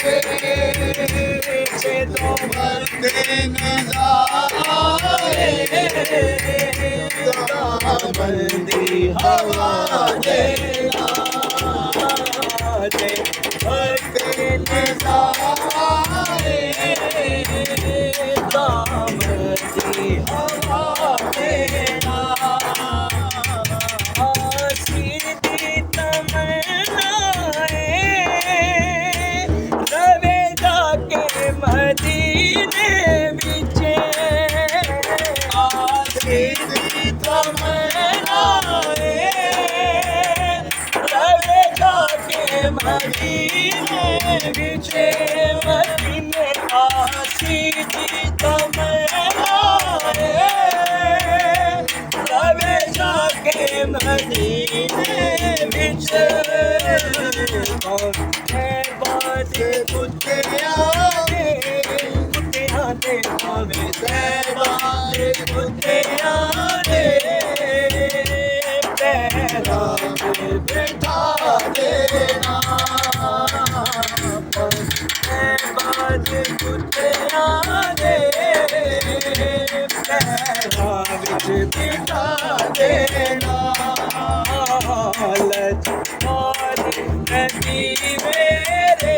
तो मरते नजारे बंदी हवा देना दे मरते नजारे बंदी हवा देना सीधी तमन्नाएं रवे जाके मदीने विचे सीधी तमन्नाएं रवे जाके मदीने विचे मदीने सीधी तमन्नाएं रवे जाके मदीने विचे बात कुत्ते आने हमें बात कुत्ते आने पैरा बिठा देना बात कुत्ते आने पैरा बिठा देना नदी मेरे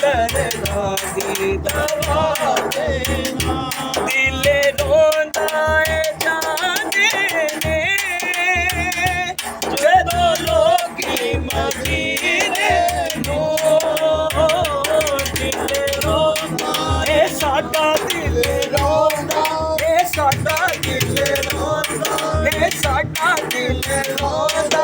दरदा दी दवा देना दिल रोंदा है जाने ने जदों लोकी मदीने नो दिल रोंदा है साडा दिल रोंदा है साडा दिल रोंदा है साडा दिल रोंदा